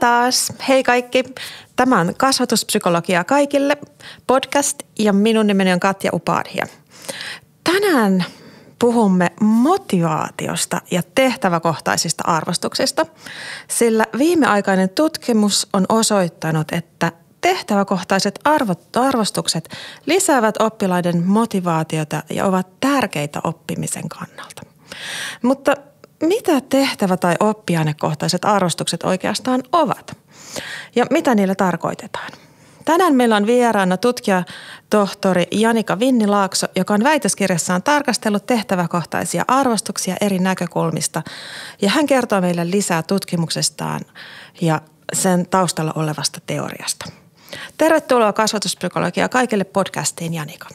Täällä taas. Hei kaikki. Tämä on Kasvatuspsykologia kaikille podcast ja minun nimeni on Katja Upadhia. Tänään puhumme motivaatiosta ja tehtäväkohtaisista arvostuksista, sillä viimeaikainen tutkimus on osoittanut, että tehtäväkohtaiset arvostukset lisäävät oppilaiden motivaatiota ja ovat tärkeitä oppimisen kannalta. Mutta mitä tehtävä- tai oppiainekohtaiset arvostukset oikeastaan ovat? Ja mitä niillä tarkoitetaan? Tänään meillä on vieraana tutkijatohtori Janika Vinni-Laakso, joka on väitöskirjassaan tarkastellut tehtäväkohtaisia arvostuksia eri näkökulmista. Ja hän kertoo meille lisää tutkimuksestaan ja sen taustalla olevasta teoriasta. Tervetuloa Kasvatuspsykologia kaikille podcastiin, Janika.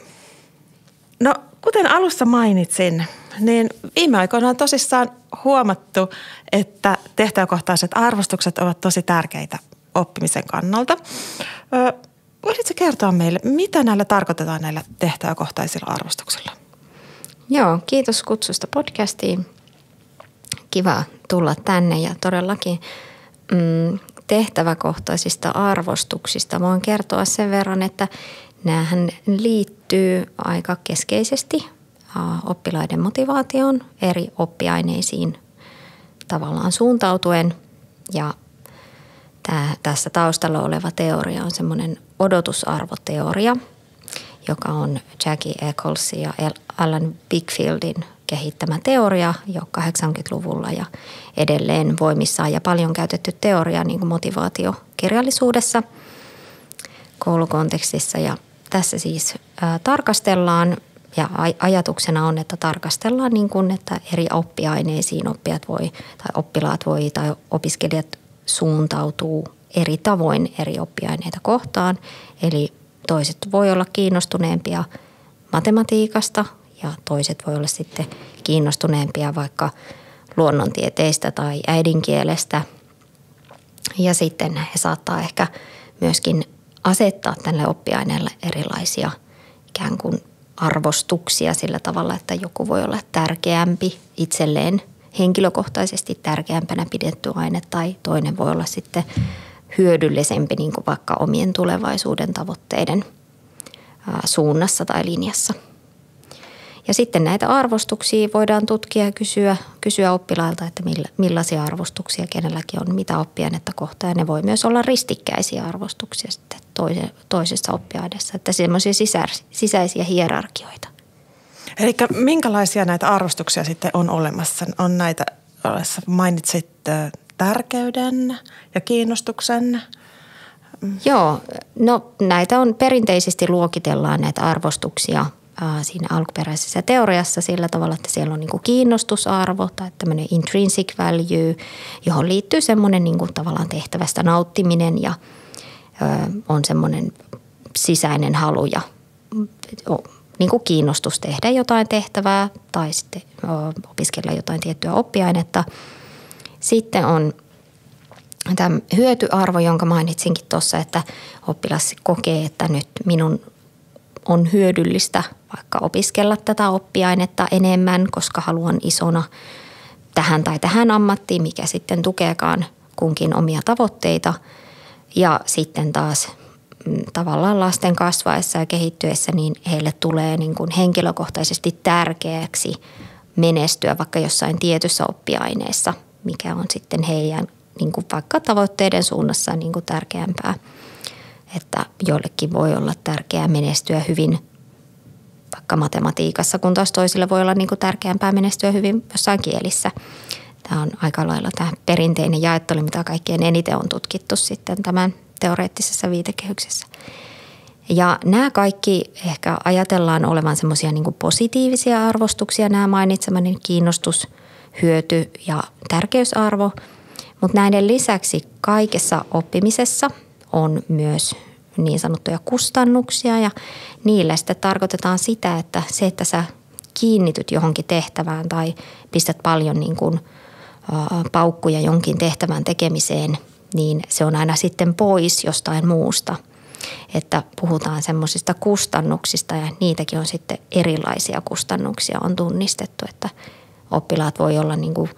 No, kuten alussa mainitsin, niin viime aikoina on tosissaan huomattu, että tehtäväkohtaiset arvostukset ovat tosi tärkeitä oppimisen kannalta. Voisitko kertoa meille, mitä näillä tarkoitetaan näillä tehtäväkohtaisilla arvostuksilla? Joo, kiitos kutsusta podcastiin. Kiva tulla tänne ja todellakin tehtäväkohtaisista arvostuksista voin kertoa sen verran, että näähän liittyy aika keskeisesti oppilaiden motivaatioon eri oppiaineisiin tavallaan suuntautuen. Ja tässä taustalla oleva teoria on semmoinen odotusarvoteoria, joka on Jackie Ecclesin ja Alan Bickfieldin kehittämä teoria jo 80-luvulla ja edelleen voimissaan ja paljon käytetty teoria niin kuin motivaatiokirjallisuudessa koulukontekstissa. Ja tässä siis tarkastellaan ja ajatuksena on, että tarkastellaan niin kuin, että eri oppiaineisiin oppilaat voi tai opiskelijat suuntautuu eri tavoin eri oppiaineita kohtaan. Eli toiset voi olla kiinnostuneempia matematiikasta ja toiset voi olla sitten kiinnostuneempia vaikka luonnontieteistä tai äidinkielestä. Ja sitten he saattaa ehkä myöskin asettaa tälle oppiaineelle erilaisia ikään kuin arvostuksia sillä tavalla, että joku voi olla tärkeämpi itselleen henkilökohtaisesti tärkeämpänä pidetty aine tai toinen voi olla sitten hyödyllisempi niin kuin vaikka omien tulevaisuuden tavoitteiden suunnassa tai linjassa. Ja sitten näitä arvostuksia voidaan tutkia ja kysyä oppilailta, että millaisia arvostuksia kenelläkin on, mitä oppiainetta kohtaan. Ja ne voi myös olla ristikkäisiä arvostuksia sitten toisessa oppiaineessa, että semmoisia sisäisiä hierarkioita. Eli minkälaisia näitä arvostuksia sitten on olemassa? On näitä, mainitsit tärkeyden ja kiinnostuksen. Joo, no näitä on perinteisesti luokitellaan näitä arvostuksia siinä alkuperäisessä teoriassa sillä tavalla, että siellä on niin kuin kiinnostusarvo tai tämmöinen intrinsic value, johon liittyy semmoinen niin kuin tavallaan tehtävästä nauttiminen ja on semmoinen sisäinen halu ja niin kuin kiinnostus tehdä jotain tehtävää tai sitten opiskella jotain tiettyä oppiainetta. Sitten on tämä hyötyarvo, jonka mainitsinkin tuossa, että oppilas kokee, että nyt minun on hyödyllistä vaikka opiskella tätä oppiainetta enemmän, koska haluan isona tähän tai tähän ammattiin, mikä sitten tukeekaan kunkin omia tavoitteita. Ja sitten taas tavallaan lasten kasvaessa ja kehittyessä, niin heille tulee niin kuin henkilökohtaisesti tärkeäksi menestyä vaikka jossain tietyssä oppiaineessa, mikä on sitten heidän niin kuin vaikka tavoitteiden suunnassa niin kuin tärkeämpää. Että joillekin voi olla tärkeää menestyä hyvin vaikka matematiikassa, kun taas toisille voi olla niin kuin tärkeämpää menestyä hyvin jossain kielissä. Tämä on aika lailla tämä perinteinen jaottelu, mitä kaikkein eniten on tutkittu sitten tämän teoreettisessa viitekehyksessä. Ja nämä kaikki ehkä ajatellaan olevan semmoisia niin kuin positiivisia arvostuksia, nämä mainitsemani kiinnostus, hyöty ja tärkeysarvo. Mutta näiden lisäksi kaikessa oppimisessa on myös niin sanottuja kustannuksia ja niillä sitten tarkoitetaan sitä, että se, että sä kiinnityt johonkin tehtävään tai pistät paljon niin kuin paukkuja jonkin tehtävän tekemiseen, niin se on aina sitten pois jostain muusta. Että puhutaan semmoisista kustannuksista ja niitäkin on sitten erilaisia kustannuksia on tunnistettu, että oppilaat voi olla niin kuin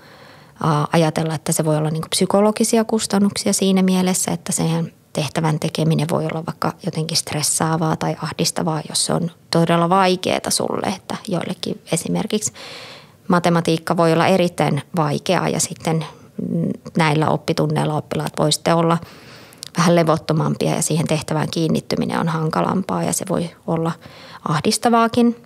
ajatella, että se voi olla niin kuin psykologisia kustannuksia siinä mielessä, että sen tehtävän tekeminen voi olla vaikka jotenkin stressaavaa tai ahdistavaa, jos se on todella vaikeaa sulle, että joillekin esimerkiksi matematiikka voi olla erittäin vaikeaa ja sitten näillä oppitunneilla oppilaat voi sitten olla vähän levottomampia ja siihen tehtävään kiinnittyminen on hankalampaa ja se voi olla ahdistavaakin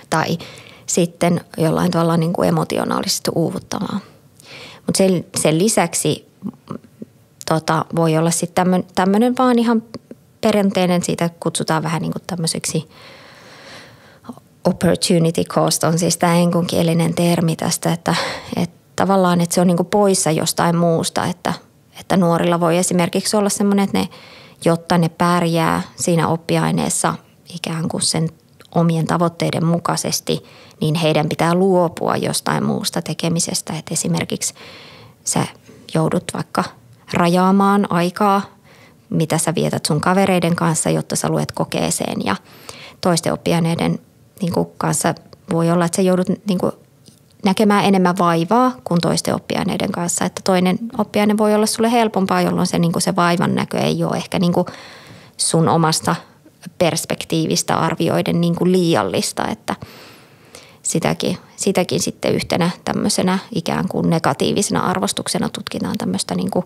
tai sitten jollain tavalla niin kuin emotionaalisesti uuvuttavaa. Mutta sen lisäksi voi olla sitten tämmöinen vaan ihan perinteinen, siitä kutsutaan vähän niin kuin tämmöiseksi opportunity cost on siis tämä englanninkielinen termi tästä, että tavallaan että se on niin kuin poissa jostain muusta, että nuorilla voi esimerkiksi olla semmoinen, että jotta ne pärjää siinä oppiaineessa ikään kuin sen omien tavoitteiden mukaisesti, niin heidän pitää luopua jostain muusta tekemisestä. Että esimerkiksi sä joudut vaikka rajaamaan aikaa, mitä sä vietät sun kavereiden kanssa, jotta sä luet kokeeseen. Ja toisten oppiaineiden niin kuin kanssa voi olla, että sä joudut niin kuin näkemään enemmän vaivaa kuin toisten oppiaineiden kanssa. Että toinen oppiaine voi olla sulle helpompaa, jolloin se, niin kuin se vaivan näkö ei ole ehkä niin kuin sun omasta perspektiivistä arvioiden niin kuin liiallista, että sitäkin sitten yhtenä tämmöisenä ikään kuin negatiivisena arvostuksena tutkitaan tämmöistä niin kuin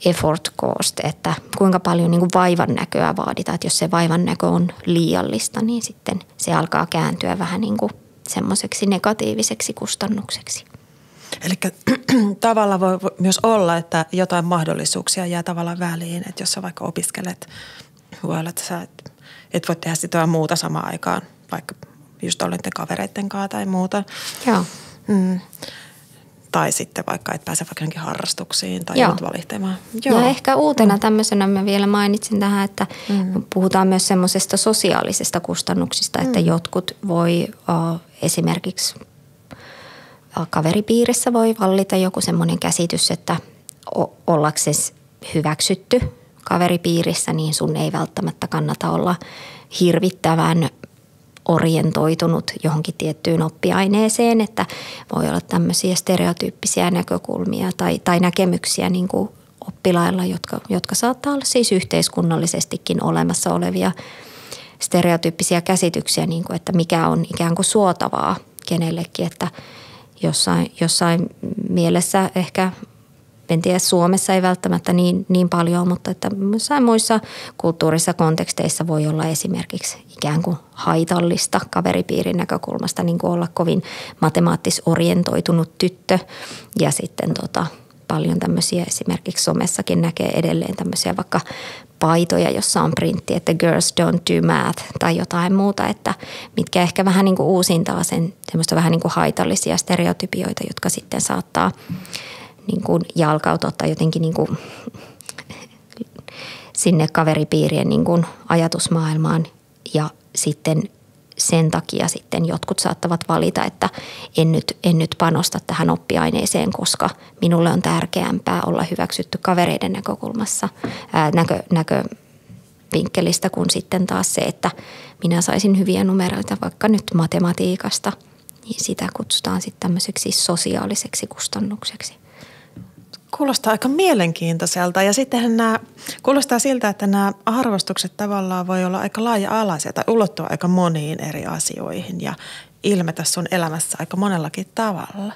effort cost, että kuinka paljon niin kuin vaivan näköä vaaditaan, että jos se vaivan näkö on liiallista, niin sitten se alkaa kääntyä vähän niin kuin semmoiseksi negatiiviseksi kustannukseksi. Eli tavallaan voi myös olla, että jotain mahdollisuuksia jää tavallaan väliin, että jos sä vaikka opiskelet, voi olla, että sä et voi tehdä sitä muuta samaan aikaan, vaikka just olette kavereitten kanssa tai muuta. Joo. Tai sitten vaikka et pääse vaikka johonkin harrastuksiin tai joudut valittamaan. Joo. Ja ehkä uutena tämmöisenä mä vielä mainitsin tähän, että puhutaan myös semmoisesta sosiaalisesta kustannuksista, että jotkut voi esimerkiksi kaveripiirissä voi vallita joku semmoinen käsitys, että ollaksesi hyväksytty kaveripiirissä, niin sun ei välttämättä kannata olla hirvittävän orientoitunut johonkin tiettyyn oppiaineeseen, että voi olla tämmöisiä stereotyyppisiä näkökulmia tai näkemyksiä niin kuin oppilailla, jotka saattaa olla siis yhteiskunnallisestikin olemassa olevia stereotyyppisiä käsityksiä, niin kuin, että mikä on ikään kuin suotavaa kenellekin, että jossain mielessä ehkä, en tiedä, Suomessa ei välttämättä niin paljon, mutta että jossain muissa kulttuurissa konteksteissa voi olla esimerkiksi ikään kuin haitallista kaveripiirin näkökulmasta niin kuin olla kovin matemaattis-orientoitunut tyttö ja sitten paljon tämmöisiä esimerkiksi somessakin näkee edelleen tämmöisiä vaikka paitoja, jossa on printti, että girls don't do math tai jotain muuta, että mitkä ehkä vähän niin kuin uusintaa semmoista vähän niin kuin haitallisia stereotypioita, jotka sitten saattaa niin kuin jalkautua tai jotenkin niin kuin sinne kaveripiirien niin kuin ajatusmaailmaan ja sitten sen takia sitten jotkut saattavat valita, että en nyt panosta tähän oppiaineeseen, koska minulle on tärkeämpää olla hyväksytty kavereiden näkökulmassa, näkövinkkelistä kuin sitten taas se, että minä saisin hyviä numeroita vaikka nyt matematiikasta, niin sitä kutsutaan sitten tämmöiseksi sosiaaliseksi kustannukseksi. Kuulostaa aika mielenkiintoiselta ja sittenhän kuulostaa siltä, että nämä arvostukset tavallaan voi olla aika laaja-alaisia tai ulottua aika moniin eri asioihin ja ilmetä sun elämässä aika monellakin tavalla.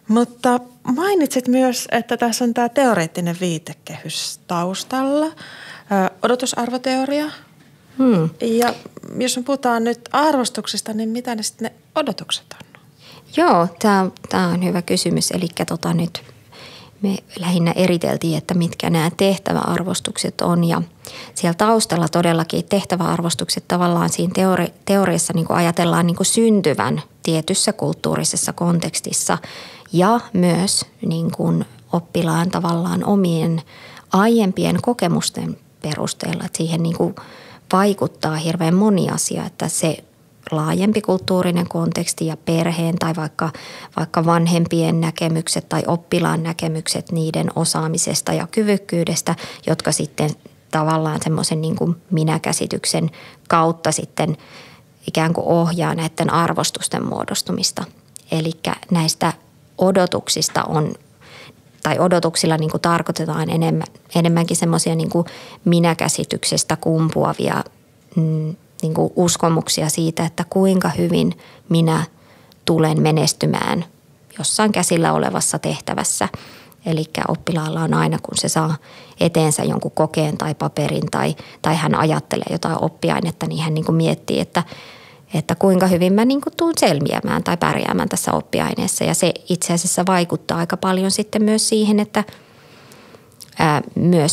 Mutta mainitsit myös, että tässä on tämä teoreettinen viitekehys taustalla, odotusarvoteoria. Ja jos me puhutaan nyt arvostuksista, niin mitä ne sitten ne odotukset on? Joo, tämä on hyvä kysymys. Eli nyt me lähinnä eriteltiin, että mitkä nämä tehtäväarvostukset on ja siellä taustalla todellakin tehtäväarvostukset tavallaan siinä teoriassa niin kuin ajatellaan niin kuin syntyvän tietyssä kulttuurisessa kontekstissa ja myös niin kuin oppilaan tavallaan omien aiempien kokemusten perusteella, että siihen niin kuin vaikuttaa hirveän moni asia, että se laajempi kulttuurinen konteksti ja perheen tai vaikka vanhempien näkemykset tai oppilaan näkemykset niiden osaamisesta ja kyvykkyydestä, jotka sitten tavallaan semmoisen niin kuin minäkäsityksen kautta sitten ikään kuin ohjaa näiden arvostusten muodostumista. Eli näistä odotuksista on, tai odotuksilla niin kuin tarkoitetaan enemmänkin semmoisia niin kuin minäkäsityksestä kumpuavia niin kuin uskomuksia siitä, että kuinka hyvin minä tulen menestymään jossain käsillä olevassa tehtävässä. Eli oppilaalla on aina, kun se saa eteensä jonkun kokeen tai paperin tai hän ajattelee jotain oppiainetta, niin hän niin kuin miettii, että kuinka hyvin mä niin kuin tuun selviämään tai pärjäämään tässä oppiaineessa. Ja se itse asiassa vaikuttaa aika paljon sitten myös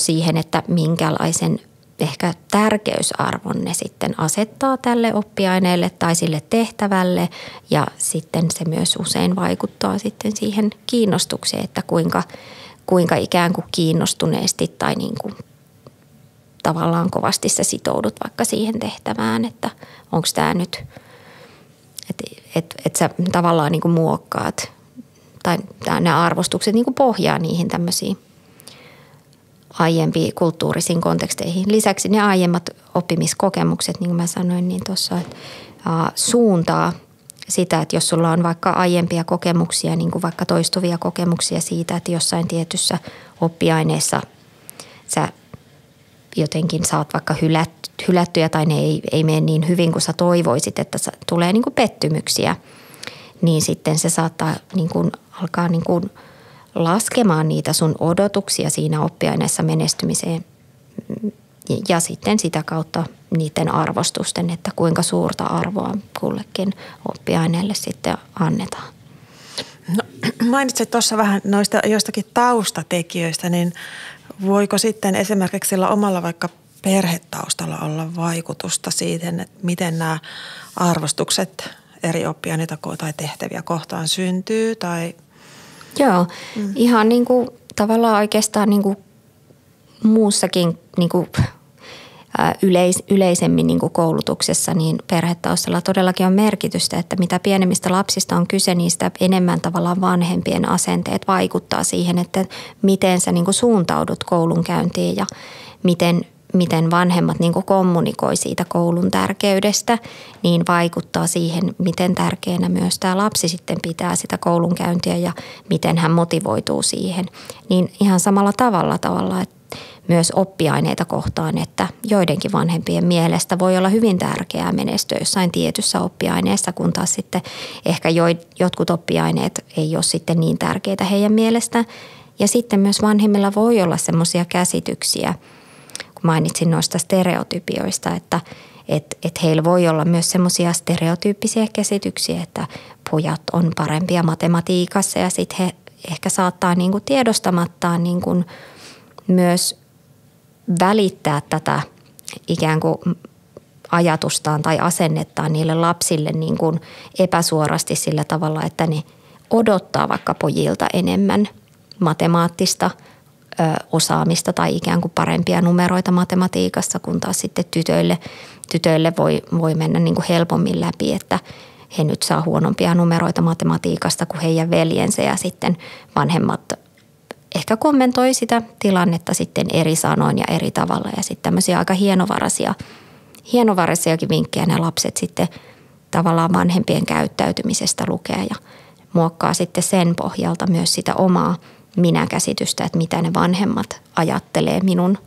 siihen, että minkälaisen ehkä tärkeysarvon ne sitten asettaa tälle oppiaineelle tai sille tehtävälle. Ja sitten se myös usein vaikuttaa sitten siihen kiinnostukseen, että kuinka ikään kuin kiinnostuneesti tai niin kuin tavallaan kovasti sä sitoudut vaikka siihen tehtävään, että onko tämä nyt, että sä tavallaan niin kuin muokkaat tai nämä arvostukset niin kuin pohjaa niihin tämmöisiin aiempiin kulttuurisiin konteksteihin. Lisäksi ne aiemmat oppimiskokemukset, niin kuin mä sanoin, niin tuossa suuntaa sitä, että jos sulla on vaikka aiempia kokemuksia, niin kuin vaikka toistuvia kokemuksia siitä, että jossain tietyssä oppiaineessa sä jotenkin saat vaikka hylättyjä tai ne ei mene niin hyvin kuin sä toivoisit, että tulee niin kuin pettymyksiä, niin sitten se saattaa niin kuin alkaa niin kuin laskemaan niitä sun odotuksia siinä oppiaineessa menestymiseen ja sitten sitä kautta niiden arvostusten, että kuinka suurta arvoa kullekin oppiaineelle sitten annetaan. No, mainitsit tuossa vähän noista joistakin taustatekijöistä, niin voiko sitten esimerkiksi sillä omalla vaikka perhetaustalla olla vaikutusta siihen, että miten nämä arvostukset eri oppiaineita tai tehtäviä kohtaan syntyy tai... Joo, ihan niin kuin tavallaan oikeastaan niin kuin muussakin niin kuin yleisemmin niin kuin koulutuksessa, niin perhetaustalla todellakin on merkitystä, että mitä pienemmistä lapsista on kyse, niin sitä enemmän tavallaan vanhempien asenteet vaikuttaa siihen, että miten sä niin kuin suuntaudut koulunkäyntiin ja miten vanhemmat niin kuin kommunikoi siitä koulun tärkeydestä, niin vaikuttaa siihen, miten tärkeänä myös tämä lapsi sitten pitää sitä koulunkäyntiä ja miten hän motivoituu siihen. Niin ihan samalla tavalla, että myös oppiaineita kohtaan, että joidenkin vanhempien mielestä voi olla hyvin tärkeää menestyä jossain tietyssä oppiaineessa, kun taas sitten ehkä jotkut oppiaineet ei ole sitten niin tärkeitä heidän mielestään. Ja sitten myös vanhemmilla voi olla semmoisia käsityksiä, kun mainitsin noista stereotypioista, että heillä voi olla myös semmoisia stereotyyppisiä käsityksiä, että pojat on parempia matematiikassa ja sitten he ehkä saattaa niin kuin tiedostamattaan niin kuin myös välittää tätä ikään kuin ajatustaan tai asennettaan niille lapsille niin kuin epäsuorasti sillä tavalla, että ne odottaa vaikka pojilta enemmän matemaattista osaamista tai ikään kuin parempia numeroita matematiikassa, kun taas sitten tytöille voi mennä niin kuin helpommin läpi, että he nyt saa huonompia numeroita matematiikasta kuin heidän veljensä ja sitten vanhemmat ehkä kommentoi sitä tilannetta sitten eri sanoin ja eri tavalla ja sitten tämmöisiä aika hienovaraisiakin vinkkejä ne lapset sitten tavallaan vanhempien käyttäytymisestä lukee ja muokkaa sitten sen pohjalta myös sitä omaa minäkäsitystä, että mitä ne vanhemmat ajattelee minun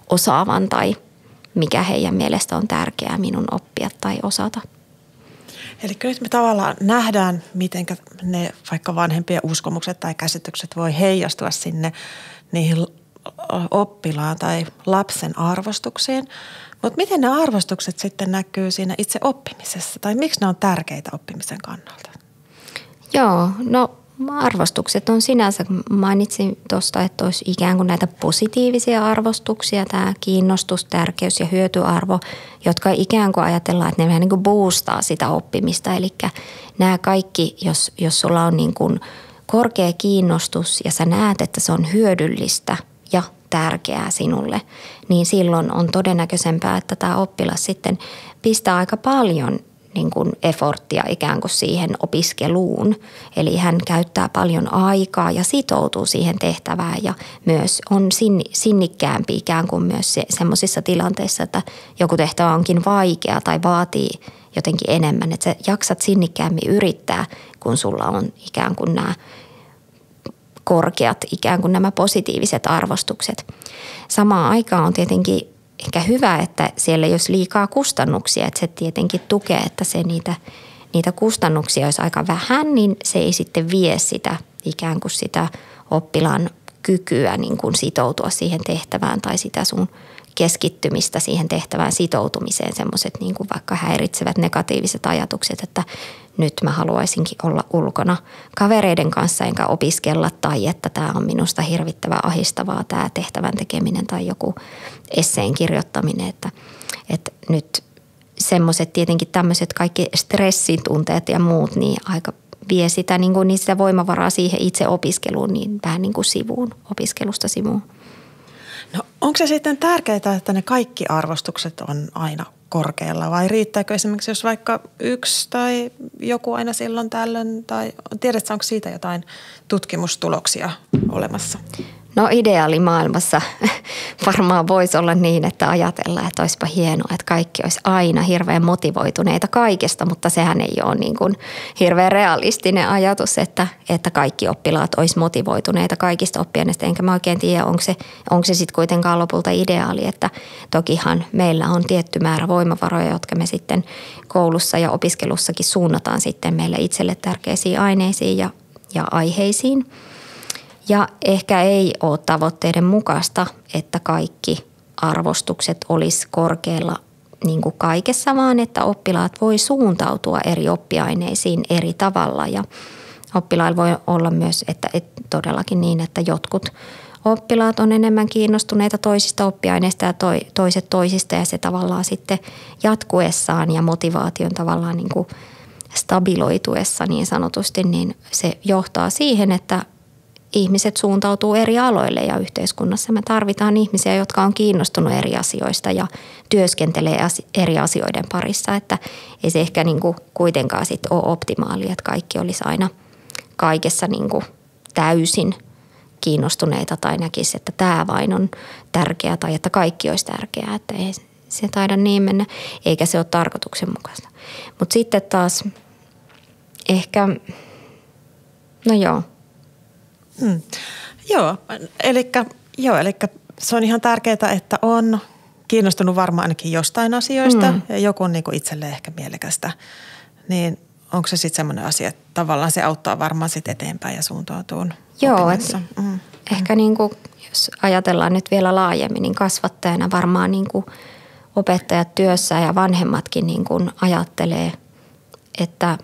osaavan tai mikä heidän mielestä on tärkeää minun oppia tai osata. Eli kyllä me tavallaan nähdään, miten ne vaikka vanhempien uskomukset tai käsitykset voi heijastua sinne niihin oppilaan tai lapsen arvostuksiin. Mutta miten ne arvostukset sitten näkyy siinä itse oppimisessa tai miksi ne on tärkeitä oppimisen kannalta? Joo, no arvostukset on sinänsä, mainitsin tuosta, että olisi ikään kuin näitä positiivisia arvostuksia, tämä kiinnostus, tärkeys ja hyötyarvo, jotka ikään kuin ajatellaan, että ne vähän niin kuin boostaa sitä oppimista. Eli nämä kaikki, jos sulla on niin kuin korkea kiinnostus ja sä näet, että se on hyödyllistä ja tärkeää sinulle, niin silloin on todennäköisempää, että tämä oppilas sitten pistää aika paljon niin kuin efforttia ikään kuin siihen opiskeluun. Eli hän käyttää paljon aikaa ja sitoutuu siihen tehtävään ja myös on sinnikkäämpi ikään kuin myös semmoisissa tilanteissa, että joku tehtävä onkin vaikea tai vaatii jotenkin enemmän. Että sä jaksat sinnikkäämmin yrittää, kun sulla on ikään kuin nämä korkeat ikään kuin nämä positiiviset arvostukset. Samaan aikaan on tietenkin ehkä hyvä, että siellä ei olisi liikaa kustannuksia, että se tietenkin tukee, että se niitä kustannuksia olisi aika vähän, niin se ei sitten vie sitä ikään kuin sitä oppilaan kykyä niin kuin sitoutua siihen tehtävään tai sitä sun keskittymistä siihen tehtävään sitoutumiseen, semmoiset niin kuin vaikka häiritsevät negatiiviset ajatukset, että nyt mä haluaisinkin olla ulkona kavereiden kanssa enkä opiskella tai että tämä on minusta hirvittävän ahdistavaa tämä tehtävän tekeminen tai joku esseen kirjoittaminen, että nyt semmoiset tietenkin tämmöiset kaikki stressitunteet ja muut niin aika vie sitä, niin kuin, sitä voimavaraa siihen itse opiskeluun niin vähän niin kuin sivuun, opiskelusta sivuun. No onko se sitten tärkeää, että ne kaikki arvostukset on aina korkealla vai riittääkö esimerkiksi, jos vaikka yksi tai joku aina silloin tällöin tai tiedätkö, onko siitä jotain tutkimustuloksia olemassa? No ideaalimaailmassa varmaan voisi olla niin, että ajatellaan, että olisipa hienoa, että kaikki olisi aina hirveän motivoituneita kaikesta, mutta sehän ei ole niin kuin hirveän realistinen ajatus, että kaikki oppilaat olisi motivoituneita kaikista oppiaineista. Enkä mä oikein tiedä, onko se sitten kuitenkaan lopulta ideaali, että tokihan meillä on tietty määrä voimavaroja, jotka me sitten koulussa ja opiskelussakin suunnataan sitten meille itselle tärkeisiin aineisiin ja aiheisiin. Ja ehkä ei ole tavoitteiden mukaista, että kaikki arvostukset olisi korkealla niin kuin kaikessa, vaan että oppilaat voi suuntautua eri oppiaineisiin eri tavalla. Ja oppilailla voi olla myös, että todellakin niin, että jotkut oppilaat on enemmän kiinnostuneita toisista oppiaineista ja toiset toisista ja se tavallaan sitten jatkuessaan ja motivaation tavallaan niin kuin stabiloituessa niin sanotusti, niin se johtaa siihen, että ihmiset suuntautuu eri aloille ja yhteiskunnassa me tarvitaan ihmisiä, jotka on kiinnostunut eri asioista ja työskentelee eri asioiden parissa, että ei se ehkä niin kuin kuitenkaan sit ole optimaali, että kaikki olisi aina kaikessa niin kuin täysin kiinnostuneita tai näkisi, että tämä vain on tärkeää tai että kaikki olisi tärkeää, että ei se taida niin mennä, eikä se ole tarkoituksenmukaista. Mutta sitten taas ehkä, no joo. Joo, eli se on ihan tärkeää, että on kiinnostunut varmaan ainakin jostain asioista ja joku on niin kuin itselle ehkä mielekästä. Niin onko se sitten semmoinen asia, että tavallaan se auttaa varmaan sitten eteenpäin ja suuntautuu? Joo, ehkä niin kuin, jos ajatellaan nyt vielä laajemmin, niin kasvattajana varmaan niin kuin opettajat työssä ja vanhemmatkin niin kuin ajattelee, että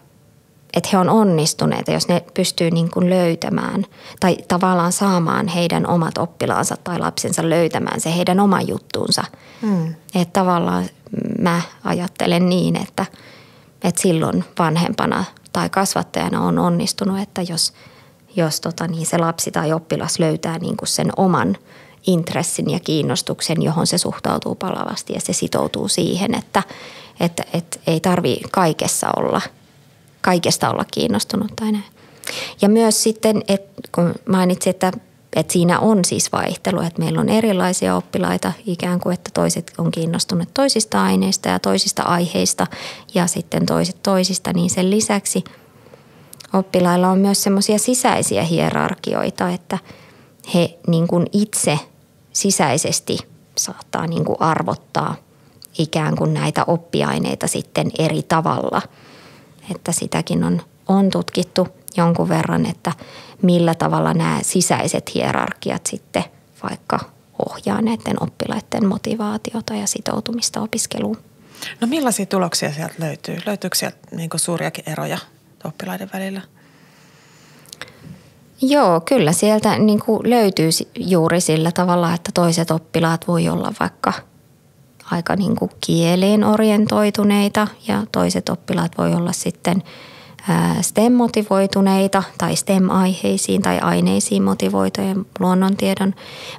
he on onnistuneet, jos ne pystyy niin kuin löytämään tai tavallaan saamaan heidän omat oppilaansa tai lapsensa löytämään se heidän oma juttuunsa. Että tavallaan mä ajattelen niin, että silloin vanhempana tai kasvattajana on onnistunut, että jos se lapsi tai oppilas löytää niin kuin sen oman intressin ja kiinnostuksen, johon se suhtautuu palavasti ja se sitoutuu siihen, että ei tarvitse kaikesta olla kiinnostunut tai näin. Ja myös sitten, kun mainitsin, että siinä on siis vaihtelu, että meillä on erilaisia oppilaita ikään kuin, että toiset on kiinnostunut toisista aineista ja toisista aiheista ja sitten toiset toisista, niin sen lisäksi oppilailla on myös semmoisia sisäisiä hierarkioita, että he niin kuin itse sisäisesti saattaa niin kuin arvottaa ikään kuin näitä oppiaineita sitten eri tavalla. Että sitäkin on tutkittu jonkun verran, että millä tavalla nämä sisäiset hierarkiat sitten vaikka ohjaa näiden oppilaiden motivaatiota ja sitoutumista opiskeluun. No millaisia tuloksia sieltä löytyy? Löytyykö sieltä niin kuin suuriakin eroja oppilaiden välillä? Joo, kyllä sieltä niin kuin löytyy juuri sillä tavalla, että toiset oppilaat voi olla vaikka aika niin kuin kieleen orientoituneita ja toiset oppilaat voi olla sitten STEM-motivoituneita tai STEM-aiheisiin tai aineisiin motivoituja luonnontiedon.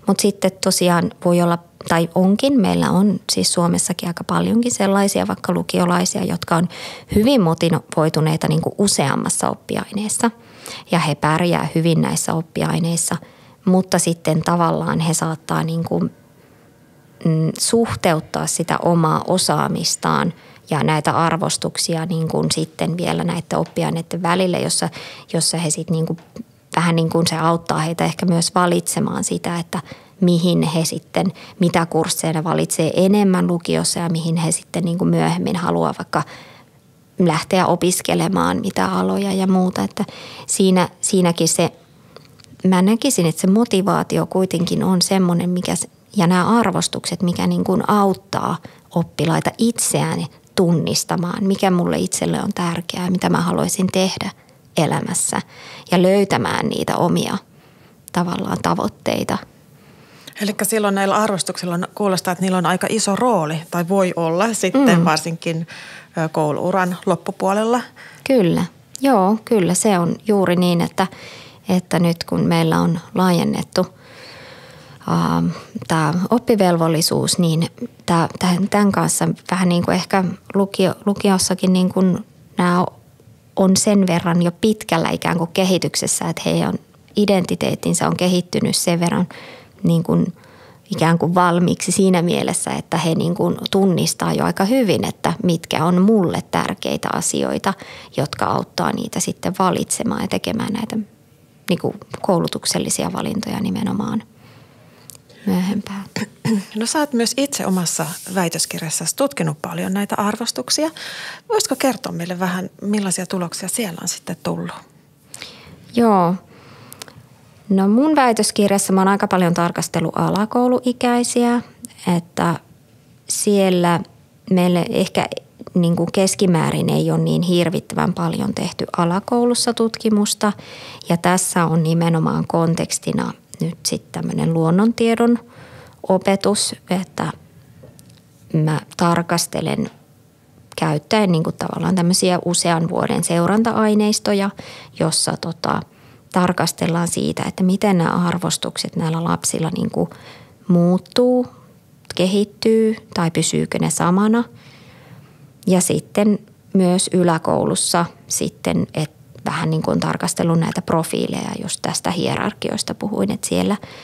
Mutta sitten tosiaan voi olla, tai onkin, meillä on siis Suomessakin aika paljonkin sellaisia vaikka lukiolaisia, jotka on hyvin motivoituneita niin kuin useammassa oppiaineessa ja he pärjää hyvin näissä oppiaineissa, mutta sitten tavallaan he saattaa niin kuin suhteuttaa sitä omaa osaamistaan ja näitä arvostuksia niin kuin sitten vielä näiden oppiaineiden välillä, jossa he sitten niin kuin vähän niin kuin se auttaa heitä ehkä myös valitsemaan sitä, että mihin he sitten, mitä kursseja ne valitsee enemmän lukiossa ja mihin he sitten niin kuin myöhemmin haluaa vaikka lähteä opiskelemaan, mitä aloja ja muuta. Että siinäkin se, mä näkisin, että se motivaatio kuitenkin on semmoinen, ja nämä arvostukset, mikä niin kuin auttaa oppilaita itseään tunnistamaan, mikä mulle itselle on tärkeää, mitä mä haluaisin tehdä elämässä ja löytämään niitä omia tavallaan tavoitteita. Eli silloin näillä arvostuksilla kuulostaa, että niillä on aika iso rooli tai voi olla sitten varsinkin kouluuran loppupuolella. Kyllä, joo, kyllä se on juuri niin, että nyt kun meillä on laajennettu tämä oppivelvollisuus, niin tämän kanssa vähän niin kuin ehkä lukiossakin niin kuin nämä on sen verran jo pitkällä ikään kuin kehityksessä, että heidän identiteettinsä on kehittynyt sen verran niin kuin ikään kuin valmiiksi siinä mielessä, että he niin kuin tunnistaa jo aika hyvin, että mitkä on mulle tärkeitä asioita, jotka auttaa niitä sitten valitsemaan ja tekemään näitä niin kuin koulutuksellisia valintoja nimenomaan myöhempään. No sä oot myös itse omassa väitöskirjassasi tutkinut paljon näitä arvostuksia. Voisitko kertoa meille vähän, millaisia tuloksia siellä on sitten tullut? Joo. No mun väitöskirjassa mä oon aika paljon tarkastellut alakouluikäisiä, että siellä meille ehkä niin kuin keskimäärin ei ole niin hirvittävän paljon tehty alakoulussa tutkimusta ja tässä on nimenomaan kontekstina nyt sitten tämmöinen luonnontiedon opetus, että mä tarkastelen käyttäen niin kuin tavallaan tämmöisiä usean vuoden seuranta-aineistoja, jossa tarkastellaan siitä, että miten nämä arvostukset näillä lapsilla niin kuin muuttuu, kehittyy tai pysyykö ne samana. Ja sitten myös yläkoulussa sitten, että vähän niin kuin tarkastellut näitä profiileja, jos tästä hierarkioista puhuin, että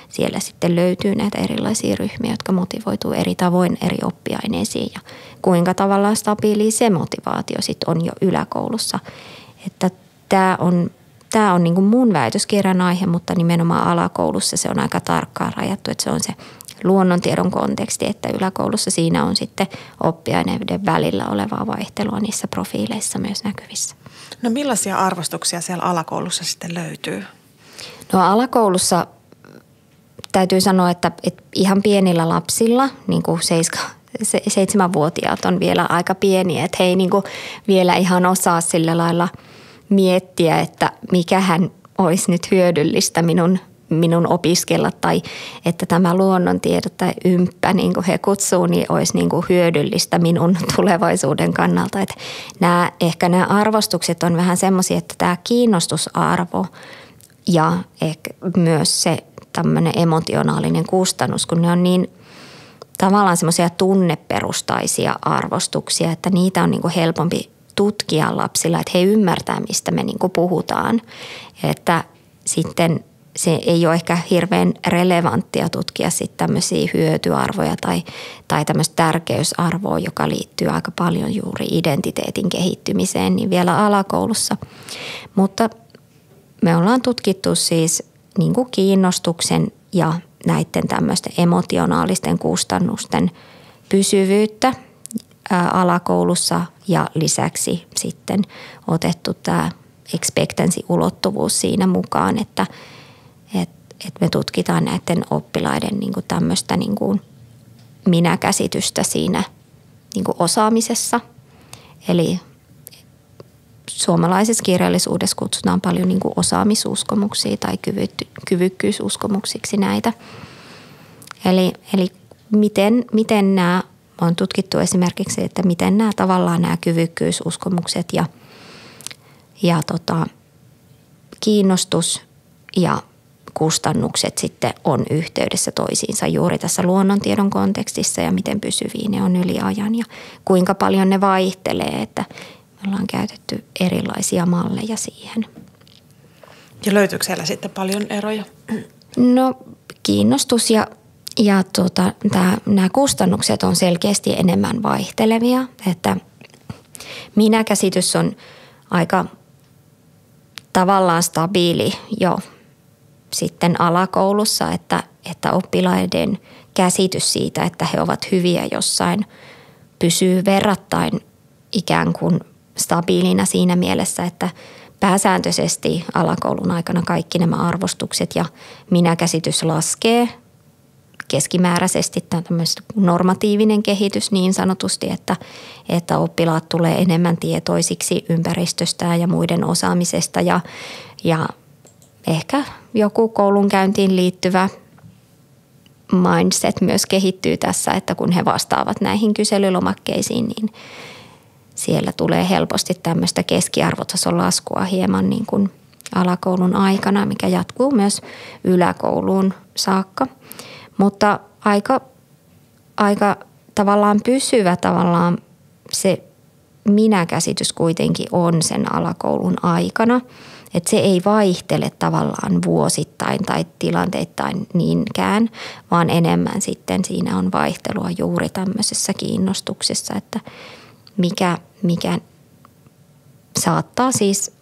siellä sitten löytyy näitä erilaisia ryhmiä, jotka motivoituu eri tavoin eri oppiaineisiin ja kuinka tavallaan stabiili se motivaatio sitten on jo yläkoulussa. Että tämä on niin kuin mun väitöskirjan aihe, mutta nimenomaan alakoulussa se on aika tarkkaan rajattu, että se on se luonnontiedon konteksti, että yläkoulussa siinä on sitten oppiaineiden välillä olevaa vaihtelua niissä profiileissa myös näkyvissä. No millaisia arvostuksia siellä alakoulussa sitten löytyy? No alakoulussa täytyy sanoa, että ihan pienillä lapsilla, niin kuin 7-vuotiaat on vielä aika pieniä, että he ei niin kuin vielä ihan osaa sillä lailla miettiä, että mikähän olisi nyt hyödyllistä minun opiskella tai että tämä luonnontiedot tai ymppä, niin kuin he kutsuu, niin olisi niin kuin hyödyllistä minun tulevaisuuden kannalta. Että ehkä nämä arvostukset on vähän semmoisia, että tämä kiinnostusarvo ja ehkä myös se tämmöinen emotionaalinen kustannus, kun ne on niin tavallaan semmoisia tunneperustaisia arvostuksia, että niitä on niin kuin helpompi tutkia lapsilla, että he ymmärtää, mistä me niin kuin puhutaan. Että sitten se ei ole ehkä hirveän relevanttia tutkia sitten tämmöisiä hyötyarvoja tai tämmöistä tärkeysarvoa, joka liittyy aika paljon juuri identiteetin kehittymiseen, niin vielä alakoulussa. Mutta me ollaan tutkittu siis niin kuin kiinnostuksen ja näiden tämmöisten emotionaalisten kustannusten pysyvyyttä alakoulussa ja lisäksi sitten otettu tämä expectancy-ulottuvuus siinä mukaan, että me tutkitaan näiden oppilaiden niin kuin tämmöistä niin kuin minäkäsitystä siinä niin kuin osaamisessa. Eli suomalaisessa kirjallisuudessa kutsutaan paljon niin kuin osaamisuskomuksia tai kyvykkyysuskomuksiksi näitä. Eli miten nämä on tutkittu esimerkiksi, että miten nämä tavallaan nämä kyvykkyysuskomukset ja kiinnostus ja kustannukset sitten on yhteydessä toisiinsa juuri tässä luonnontiedon kontekstissa ja miten pysyviä ne on yli ajan ja kuinka paljon ne vaihtelee, että me ollaan käytetty erilaisia malleja siihen. Ja löytyykö siellä sitten paljon eroja? No kiinnostus ja nämä kustannukset on selkeästi enemmän vaihtelevia, että minäkäsitys on aika tavallaan stabiili jo sitten alakoulussa, että oppilaiden käsitys siitä, että he ovat hyviä jossain, pysyy verrattain ikään kuin stabiilina siinä mielessä, että pääsääntöisesti alakoulun aikana kaikki nämä arvostukset ja minäkäsitys laskee keskimääräisesti. Tämä on tämmöinen normatiivinen kehitys niin sanotusti, että oppilaat tulee enemmän tietoisiksi ympäristöstään ja muiden osaamisesta ja ehkä joku koulunkäyntiin liittyvä mindset myös kehittyy tässä, että kun he vastaavat näihin kyselylomakkeisiin, niin siellä tulee helposti tämmöistä keskiarvotason laskua hieman niin kuin alakoulun aikana, mikä jatkuu myös yläkouluun saakka. Mutta aika tavallaan pysyvä tavallaan se minäkäsitys kuitenkin on sen alakoulun aikana. Että se ei vaihtele tavallaan vuosittain tai tilanteittain niinkään, vaan enemmän sitten siinä on vaihtelua juuri tämmöisessä kiinnostuksessa, että mikä saattaa siis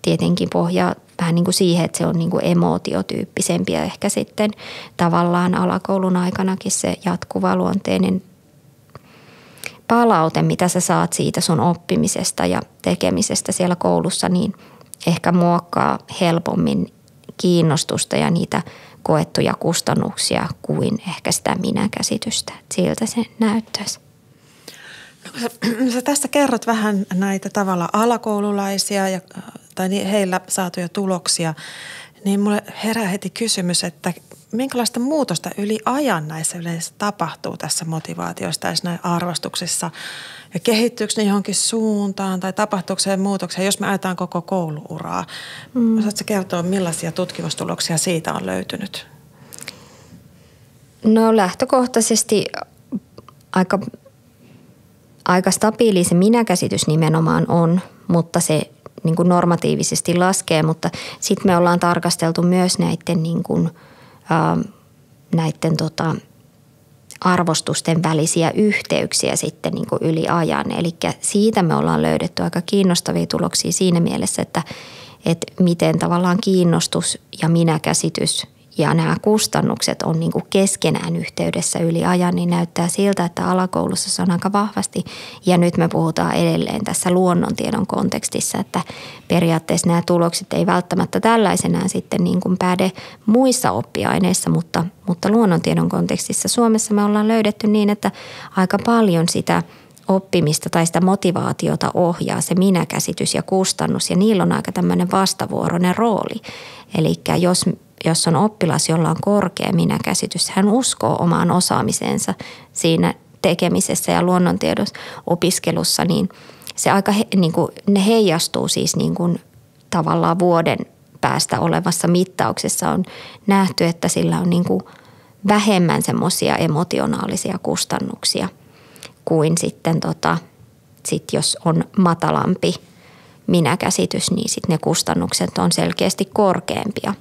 tietenkin pohjaa vähän niin kuin siihen, että se on niin kuin emootiotyppisempi ja ehkä sitten tavallaan alakoulun aikanakin se jatkuva luonteinen palaute, mitä sä saat siitä sun oppimisesta ja tekemisestä siellä koulussa, niin ehkä muokkaa helpommin kiinnostusta ja niitä koettuja kustannuksia kuin ehkä sitä minäkäsitystä. Siltä se näyttäisi. No, sä tästä kerrot vähän näitä tavallaan alakoululaisia tai heillä saatuja tuloksia, niin mulle herää heti kysymys, että minkälaista muutosta yli ajan näissä yleensä tapahtuu tässä motivaatiossa tai näissä arvostuksissa ja kehittyykö ne johonkin suuntaan tai tapahtuuko se muutoksia, jos me ajetaan koko kouluuraa. Osaatko kertoa, millaisia tutkimustuloksia siitä on löytynyt? No lähtökohtaisesti aika stabiili se minäkäsitys nimenomaan on, mutta se niin kuin normatiivisesti laskee, mutta sitten me ollaan tarkasteltu myös näiden, niin kuin, arvostusten välisiä yhteyksiä sitten niin kuin yli ajan. Eli siitä me ollaan löydetty aika kiinnostavia tuloksia siinä mielessä, että miten tavallaan kiinnostus ja minäkäsitys ja nämä kustannukset on niin kuin keskenään yhteydessä yli ajan, niin näyttää siltä, että alakoulussa se on aika vahvasti. Ja nyt me puhutaan edelleen tässä luonnontiedon kontekstissa, että periaatteessa nämä tulokset ei välttämättä tällaisenään sitten niin kuin päde muissa oppiaineissa, mutta luonnontiedon kontekstissa Suomessa me ollaan löydetty niin, että aika paljon sitä oppimista tai sitä motivaatiota ohjaa se minäkäsitys ja kustannus, ja niillä on aika tämmöinen vastavuoroinen rooli. Eli jos on oppilas, jolla on korkea minäkäsitys, hän uskoo omaan osaamiseensa siinä tekemisessä ja luonnontiedon opiskelussa, niin se aika ne heijastuu siis niin kuin tavallaan vuoden päästä olevassa mittauksessa on nähty, että sillä on niin kuin vähemmän semmoisia emotionaalisia kustannuksia kuin sitten jos on matalampi minäkäsitys, niin sitten ne kustannukset on selkeästi korkeampia.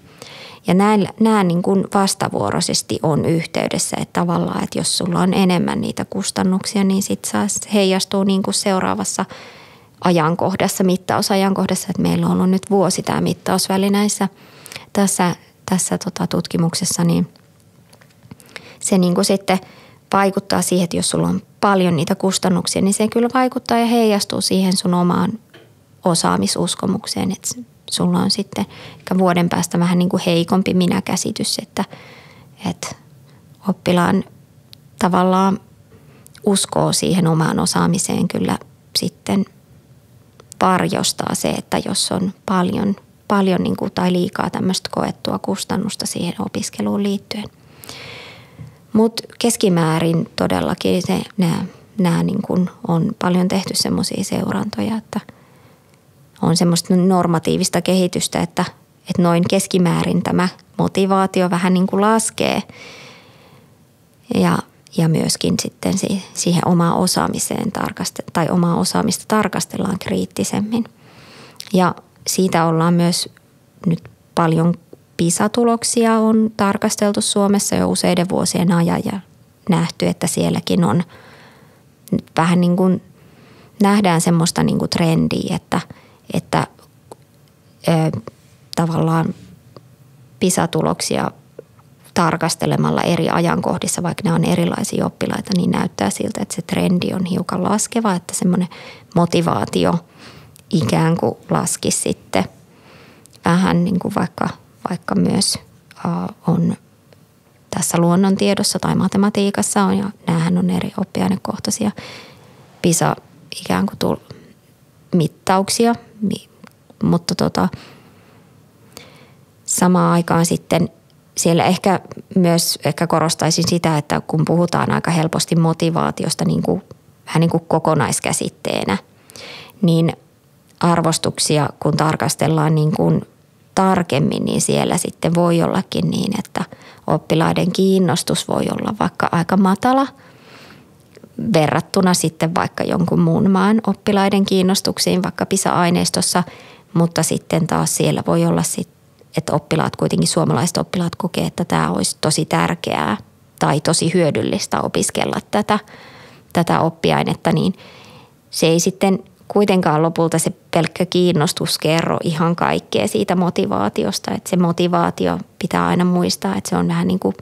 Ja nämä niin kuin vastavuoroisesti on yhteydessä, että tavallaan, että jos sulla on enemmän niitä kustannuksia, niin sitten heijastuu niin kuin seuraavassa ajankohdassa, mittausajankohdassa, että meillä on ollut nyt vuosi tämä mittausväli tässä tutkimuksessa, niin se niin kuin sitten vaikuttaa siihen, että jos sulla on paljon niitä kustannuksia, niin se kyllä vaikuttaa ja heijastuu siihen sun omaan osaamisuskomukseen, että sulla on sitten vuoden päästä vähän niin kuin heikompi minäkäsitys, että oppilaan tavallaan uskoo siihen omaan osaamiseen kyllä sitten varjostaa se, että jos on paljon niin kuin, tai liikaa tämmöistä koettua kustannusta siihen opiskeluun liittyen. Mutta keskimäärin todellakin nämä niin kuin on paljon tehty semmoisia seurantoja, että on semmoista normatiivista kehitystä, että noin keskimäärin tämä motivaatio vähän niin kuin laskee ja myöskin sitten siihen omaan osaamiseen omaa osaamista tarkastellaan kriittisemmin. Ja siitä ollaan myös nyt paljon PISA-tuloksia on tarkasteltu Suomessa jo useiden vuosien ajan ja nähty, että sielläkin on vähän niin kuin nähdään semmoista niin kuin trendiä, että tavallaan PISA-tuloksia tarkastelemalla eri ajankohdissa, vaikka ne on erilaisia oppilaita, niin näyttää siltä, että se trendi on hiukan laskeva, että semmoinen motivaatio ikään kuin laskisi sitten vähän niin kuin vaikka myös on tässä luonnontiedossa tai matematiikassa on, ja näähän on eri oppiainekohtaisia PISA ikään kuin mittauksia, mutta samaan aikaan sitten siellä ehkä korostaisin sitä, että kun puhutaan aika helposti motivaatiosta vähän niin kuin kokonaiskäsitteenä, niin arvostuksia kun tarkastellaan niin kuin tarkemmin, niin siellä sitten voi ollakin niin, että oppilaiden kiinnostus voi olla vaikka aika matala verrattuna sitten vaikka jonkun muun maan oppilaiden kiinnostuksiin vaikka PISA-aineistossa, mutta sitten taas siellä voi olla sitten, että oppilaat, kuitenkin suomalaiset oppilaat kokee, että tämä olisi tosi tärkeää tai tosi hyödyllistä opiskella tätä oppiainetta, niin se ei sitten kuitenkaan lopulta se pelkkä kiinnostus kerro ihan kaikkea siitä motivaatiosta, että se motivaatio pitää aina muistaa, että se on vähän niin kuin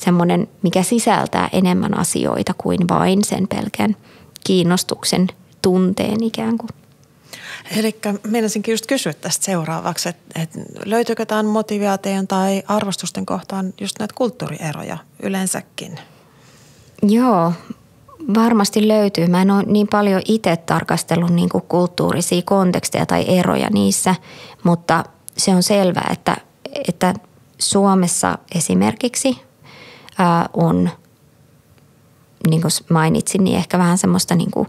semmoinen, mikä sisältää enemmän asioita kuin vain sen pelkän kiinnostuksen tunteen ikään kuin. Eli meinasinkin just kysyä tästä seuraavaksi, että löytyykö tämän motivaation tai arvostusten kohtaan just näitä kulttuurieroja yleensäkin? Joo, varmasti löytyy. Mä en ole niin paljon itse tarkastellut niin kuin kulttuurisia konteksteja tai eroja niissä, mutta se on selvää, että Suomessa esimerkiksi on, niin kuin mainitsin, niin ehkä vähän semmoista niin kuin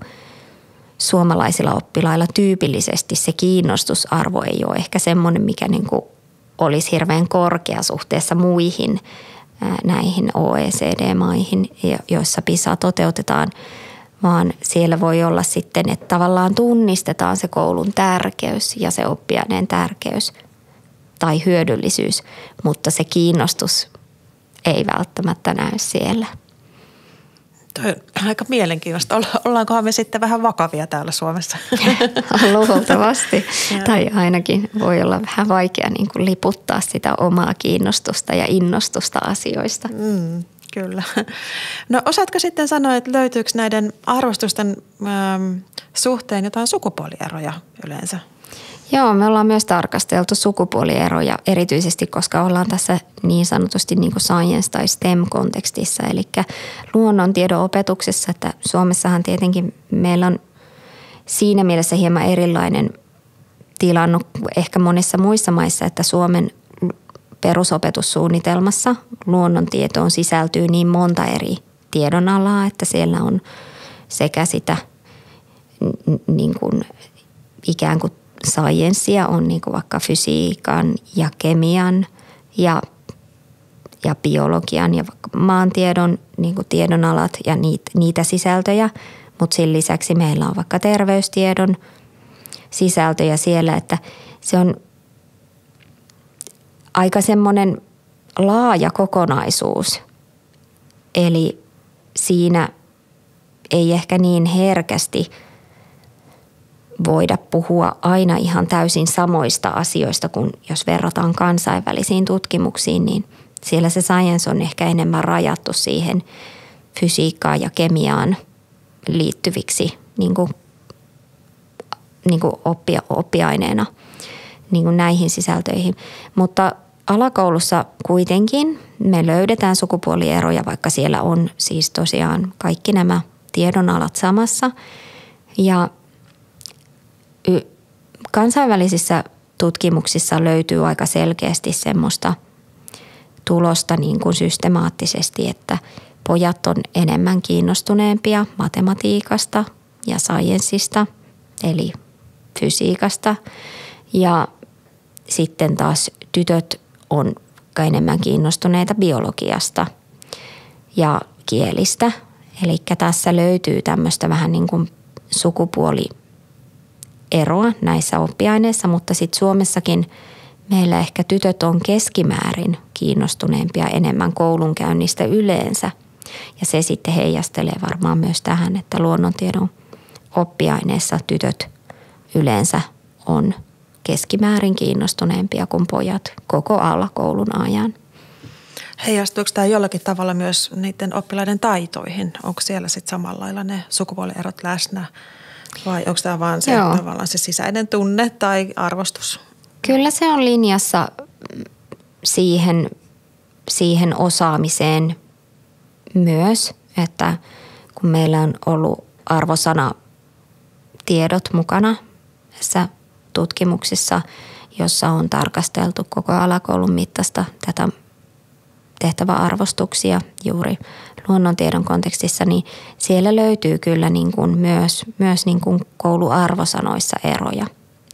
suomalaisilla oppilailla tyypillisesti se kiinnostusarvo ei ole ehkä semmoinen, mikä niin kuin olisi hirveän korkea suhteessa muihin näihin OECD-maihin, joissa PISA toteutetaan, vaan siellä voi olla sitten, että tavallaan tunnistetaan se koulun tärkeys ja se oppiaineen tärkeys tai hyödyllisyys, mutta se kiinnostus ei välttämättä näy siellä. Toi on aika mielenkiintoista. Ollaankohan me sitten vähän vakavia täällä Suomessa? Luultavasti. Tai ainakin voi olla vähän vaikea niin kuin liputtaa sitä omaa kiinnostusta ja innostusta asioista. Kyllä. No osaatko sitten sanoa, että löytyykö näiden arvostusten suhteen jotain sukupuolieroja yleensä? Joo, me ollaan myös tarkasteltu sukupuolieroja erityisesti, koska ollaan tässä niin sanotusti niin kuin science- tai STEM-kontekstissa, eli luonnontiedon opetuksessa, että Suomessahan tietenkin meillä on siinä mielessä hieman erilainen tilanne ehkä monissa muissa maissa, että Suomen perusopetussuunnitelmassa luonnontietoon sisältyy niin monta eri tiedonalaa, että siellä on sekä sitä niin kuin ikään kuin sciencea on niin kuin vaikka fysiikan ja kemian ja biologian ja maantiedon niin kuin tiedonalat ja niitä sisältöjä, mutta sen lisäksi meillä on vaikka terveystiedon sisältöjä siellä, että se on aika semmoinen laaja kokonaisuus, eli siinä ei ehkä niin herkästi voida puhua aina ihan täysin samoista asioista, kuin jos verrataan kansainvälisiin tutkimuksiin, niin siellä se science on ehkä enemmän rajattu siihen fysiikkaan ja kemiaan liittyviksi niin kuin oppiaineena niin kuin näihin sisältöihin. Mutta alakoulussa kuitenkin me löydetään sukupuolieroja, vaikka siellä on siis tosiaan kaikki nämä tiedonalat samassa. Ja kansainvälisissä tutkimuksissa löytyy aika selkeästi semmoista tulosta niin kuin systemaattisesti, että pojat on enemmän kiinnostuneempia matematiikasta ja sciencesta, eli fysiikasta. Ja sitten taas tytöt on enemmän kiinnostuneita biologiasta ja kielistä. Eli tässä löytyy tämmöistä vähän niin kuin sukupuolieroa näissä oppiaineissa, mutta sitten Suomessakin meillä ehkä tytöt on keskimäärin kiinnostuneempia enemmän koulunkäynnistä yleensä. Ja se sitten heijastelee varmaan myös tähän, että luonnontiedon oppiaineissa tytöt yleensä on keskimäärin kiinnostuneempia kuin pojat koko alakoulun ajan. Heijastuuko tämä jollakin tavalla myös niiden oppilaiden taitoihin? Onko siellä sitten samalla lailla ne sukupuolierot läsnä vai onko tämä vaan se, tavallaan se sisäinen tunne tai arvostus? Kyllä se on linjassa siihen osaamiseen myös, että kun meillä on ollut arvosanatiedot mukana tässä tutkimuksissa, jossa on tarkasteltu koko alakoulun mittaista tätä tehtäväarvostuksia juuri luonnontiedon kontekstissa, niin siellä löytyy kyllä niin kuin myös niin kuin kouluarvosanoissa eroja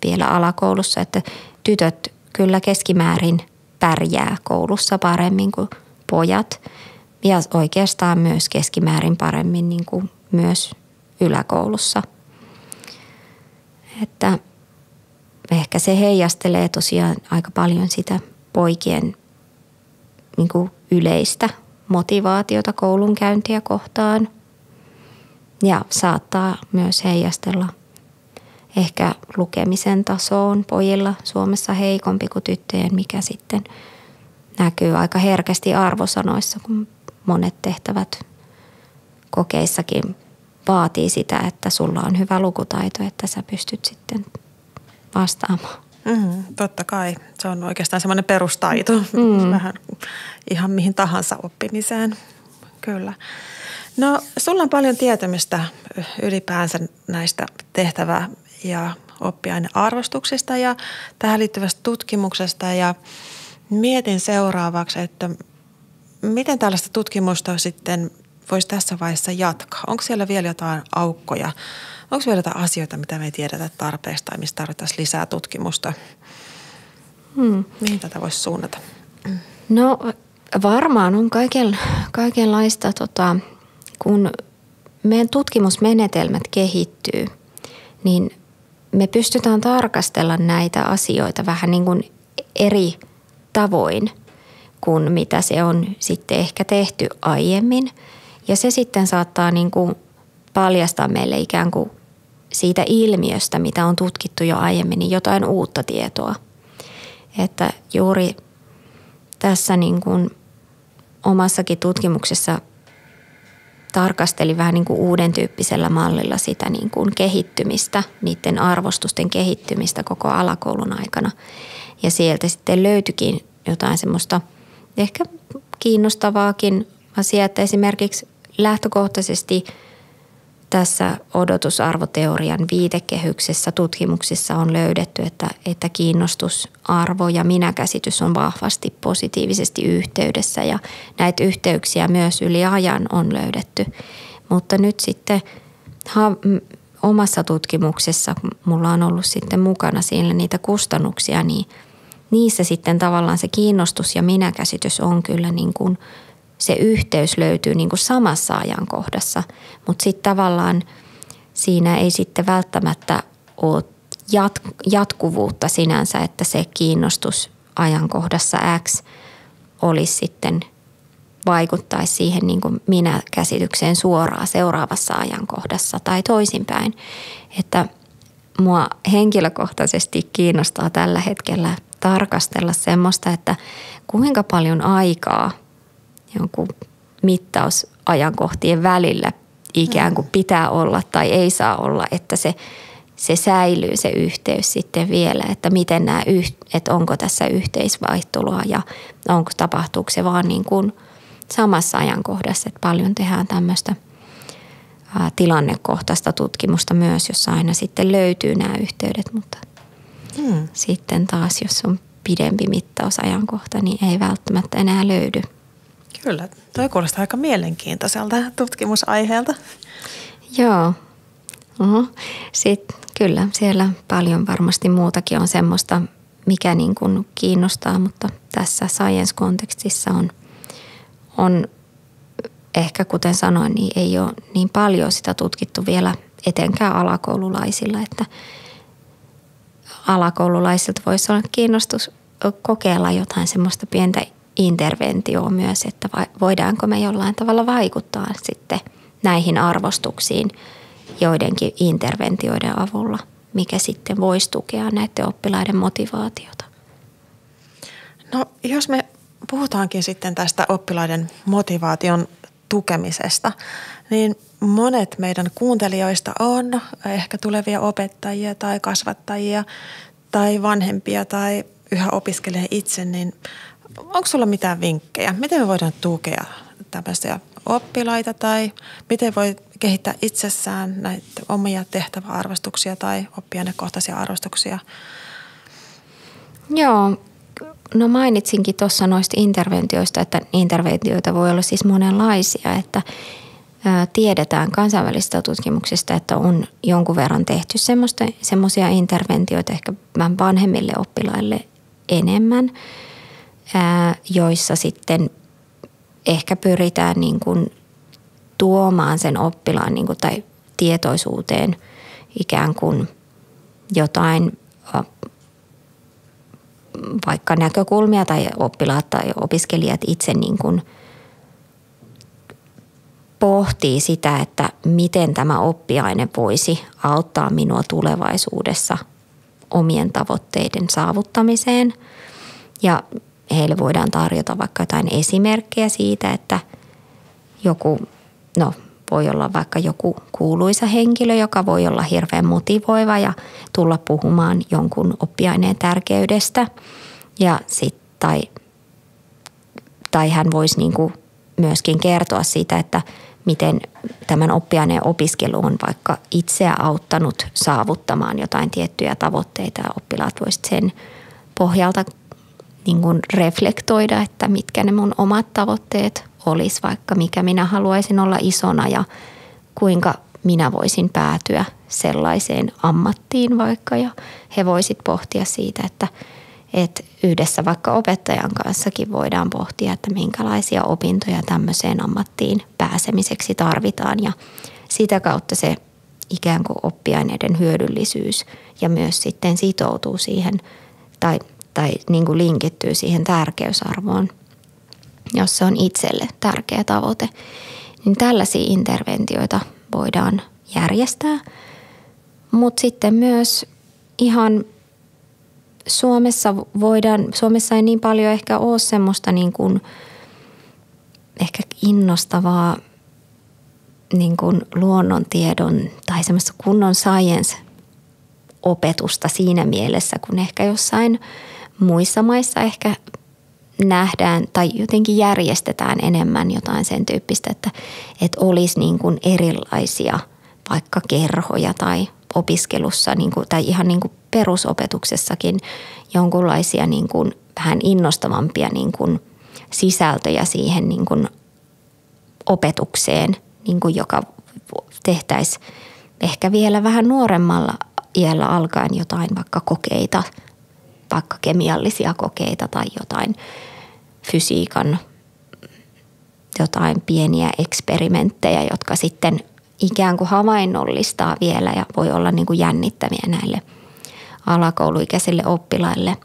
vielä alakoulussa, että tytöt kyllä keskimäärin pärjää koulussa paremmin kuin pojat ja oikeastaan myös keskimäärin paremmin niin kuin myös yläkoulussa. Että ehkä se heijastelee tosiaan aika paljon sitä poikien niin kuin yleistä motivaatiota koulunkäyntiä kohtaan ja saattaa myös heijastella ehkä lukemisen tasoon pojilla Suomessa heikompi kuin tyttöjen, mikä sitten näkyy aika herkästi arvosanoissa, kun monet tehtävät kokeissakin vaatii sitä, että sulla on hyvä lukutaito, että sä pystyt sitten vastaamaan. Totta kai. Se on oikeastaan semmoinen perustaito vähän ihan mihin tahansa oppimiseen. Kyllä. No sulla on paljon tietämystä ylipäänsä näistä tehtävä- ja oppiainearvostuksista ja tähän liittyvästä tutkimuksesta ja mietin seuraavaksi, että miten tällaista tutkimusta sitten voisi tässä vaiheessa jatkaa? Onko siellä vielä jotain aukkoja? Onko vielä jotain asioita, mitä me ei tiedetä tarpeesta tai mistä tarvittaisiin lisää tutkimusta? Mihin tätä voisi suunnata? No varmaan on kaikenlaista, kun meidän tutkimusmenetelmät kehittyy, niin me pystytään tarkastella näitä asioita vähän niin kuin eri tavoin kuin mitä se on sitten ehkä tehty aiemmin. Ja se sitten saattaa niin kuin paljastaa meille ikään kuin siitä ilmiöstä, mitä on tutkittu jo aiemmin, niin jotain uutta tietoa. Että juuri tässä niin kuin omassakin tutkimuksessa tarkasteli vähän niin kuin uuden tyyppisellä mallilla sitä niin kuin kehittymistä, niiden arvostusten kehittymistä koko alakoulun aikana. Ja sieltä sitten löytyikin jotain semmoista ehkä kiinnostavaakin asiaa, että esimerkiksi lähtökohtaisesti tässä odotusarvoteorian viitekehyksessä tutkimuksissa on löydetty, että kiinnostusarvo ja minäkäsitys on vahvasti positiivisesti yhteydessä ja näitä yhteyksiä myös yli ajan on löydetty. Mutta nyt sitten omassa tutkimuksessa, kun mulla on ollut sitten mukana siellä niitä kustannuksia, niin niissä sitten tavallaan se kiinnostus ja minäkäsitys on kyllä niin kuin se yhteys löytyy niin kuin samassa ajankohdassa, mutta sitten tavallaan siinä ei sitten välttämättä ole jatkuvuutta sinänsä, että se kiinnostus ajankohdassa X olisi sitten vaikuttaisi siihen niin kuin minäkäsitykseen suoraan seuraavassa ajankohdassa tai toisinpäin. Että mua henkilökohtaisesti kiinnostaa tällä hetkellä tarkastella semmoista, että kuinka paljon aikaa jonkun mittausajankohtien välillä ikään kuin pitää olla tai ei saa olla, että se säilyy se yhteys sitten vielä, että miten että onko tässä yhteisvaihtelua ja tapahtuuko se vaan niin kuin samassa ajankohdassa, että paljon tehdään tämmöistä tilannekohtaista tutkimusta myös, jossa aina sitten löytyy nämä yhteydet, mutta sitten taas, jos on pidempi mittausajankohta, niin ei välttämättä enää löydy. Kyllä, toi kuulostaa aika mielenkiintoiselta tutkimusaiheelta. Joo. Sitten kyllä, siellä paljon varmasti muutakin on semmoista, mikä niin kuin kiinnostaa, mutta tässä science-kontekstissa on ehkä kuten sanoin, niin ei ole niin paljon sitä tutkittu vielä etenkään alakoululaisilla, että alakoululaisilta voisi olla kiinnostus kokeilla jotain semmoista pientä interventioa myös, että voidaanko me jollain tavalla vaikuttaa sitten näihin arvostuksiin joidenkin interventioiden avulla. mikä sitten voisi tukea näiden oppilaiden motivaatiota. No jos me puhutaankin sitten tästä oppilaiden motivaation tukemisesta, niin monet meidän kuuntelijoista on ehkä tulevia opettajia tai kasvattajia tai vanhempia tai yhä opiskelee itse, niin onko sulla mitään vinkkejä? Miten me voidaan tukea tämmöisiä oppilaita tai miten voi kehittää itsessään näitä omia tehtäväarvostuksia tai oppiainekohtaisia arvostuksia? Joo, no mainitsinkin tuossa noista interventioista, että interventioita voi olla siis monenlaisia, että tiedetään kansainvälisistä tutkimuksista, että on jonkun verran tehty semmoisia interventioita ehkä vähän vanhemmille oppilaille enemmän, joissa sitten ehkä pyritään niin kuin tuomaan sen oppilaan niin kuin, tai tietoisuuteen ikään kuin jotain vaikka näkökulmia tai oppilaat tai opiskelijat itse niin kuin pohtii sitä, että miten tämä oppiaine voisi auttaa minua tulevaisuudessa omien tavoitteiden saavuttamiseen. Ja heille voidaan tarjota vaikka jotain esimerkkejä siitä, että voi olla vaikka joku kuuluisa henkilö, joka voi olla hirveän motivoiva ja tulla puhumaan jonkun oppiaineen tärkeydestä. Ja tai hän voisi niinku myöskin kertoa siitä, että miten tämän oppiaineen opiskelu on vaikka itseä auttanut saavuttamaan jotain tiettyjä tavoitteita. Oppilaat voisivat sen pohjalta niin kuin reflektoida, että mitkä ne mun omat tavoitteet olisi, vaikka mikä minä haluaisin olla isona ja kuinka minä voisin päätyä sellaiseen ammattiin vaikka. Ja he voisit pohtia siitä, että yhdessä vaikka opettajan kanssakin voidaan pohtia, että minkälaisia opintoja tämmöiseen ammattiin pääsemiseksi tarvitaan. Ja sitä kautta se ikään kuin oppiaineiden hyödyllisyys ja myös sitten sitoutuu siihen tai niin kuin linkittyy siihen tärkeysarvoon, jos se on itselle tärkeä tavoite. Niin tällaisia interventioita voidaan järjestää, mutta sitten myös ihan Suomessa ei niin paljon ehkä ole semmoista niin kuin ehkä innostavaa niin kuin luonnontiedon tai semmoista kunnon science-opetusta siinä mielessä, kun ehkä jossain muissa maissa ehkä nähdään tai jotenkin järjestetään enemmän jotain sen tyyppistä, että olisi niin kuin erilaisia vaikka kerhoja tai opiskelussa niin kuin, tai ihan niin kuin perusopetuksessakin jonkunlaisia niin kuin vähän innostavampia niin kuin sisältöjä siihen niin kuin opetukseen, niin kuin joka tehtäisiin ehkä vielä vähän nuoremmalla iällä alkaen jotain vaikka kokeita, vaikka kemiallisia kokeita tai jotain fysiikan, jotain pieniä eksperimenttejä, jotka sitten ikään kuin havainnollistaa vielä ja voi olla niin kuin jännittäviä näille alakouluikäisille oppilaille,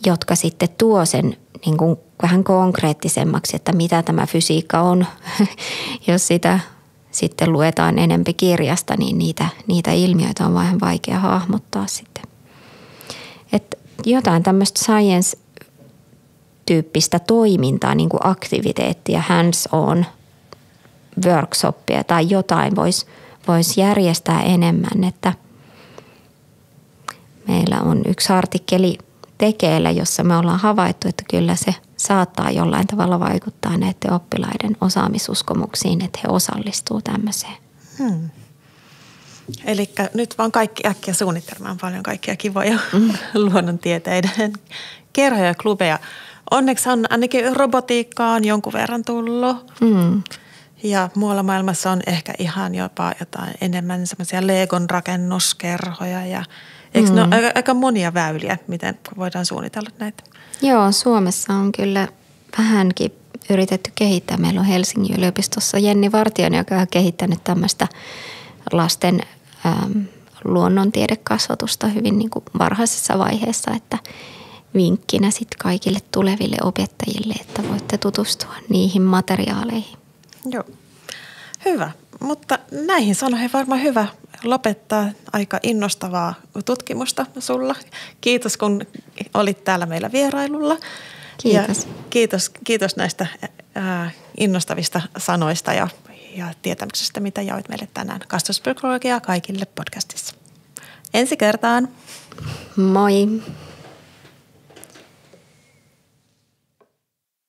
jotka sitten tuo sen niin kuin vähän konkreettisemmaksi, että mitä tämä fysiikka on. Jos sitä sitten luetaan enempi kirjasta, niin niitä ilmiöitä on vähän vaikea hahmottaa sitten. Että jotain tämmöistä science-tyyppistä toimintaa, niin kuin aktiviteettia, hands-on workshoppia tai jotain voisi järjestää enemmän, että meillä on yksi artikkeli tekeillä, jossa me ollaan havaittu, että kyllä se saattaa jollain tavalla vaikuttaa näiden oppilaiden osaamisuskomuksiin, että he osallistuu tämmöiseen. Eli nyt vaan kaikki äkkiä suunnittelemaan paljon kaikkia kivoja luonnontieteiden kerhoja ja klubeja. Onneksi on ainakin robotiikkaan jonkun verran tullut. Ja muualla maailmassa on ehkä ihan jopa jotain enemmän semmoisia Legon rakennuskerhoja ja eikö ne ole aika monia väyliä, miten voidaan suunnitella näitä? Joo, Suomessa on kyllä vähänkin yritetty kehittää. Meillä on Helsingin yliopistossa Jenni Vartiainen, joka on kehittänyt tämmöistä lasten luonnontiedekasvatusta hyvin niin kuin varhaisessa vaiheessa, että vinkkinä sitten kaikille tuleville opettajille, että voitte tutustua niihin materiaaleihin. Joo, hyvä. Mutta näihin sanoihin varmaan hyvä lopettaa. Aika innostavaa tutkimusta sulla. Kiitos, kun olit täällä meillä vierailulla. Kiitos. Ja kiitos näistä innostavista sanoista ja tietämyksestä, mitä jaoit meille tänään. Kasvatuspsykologiaa kaikille podcastissa. Ensi kertaan. Moi.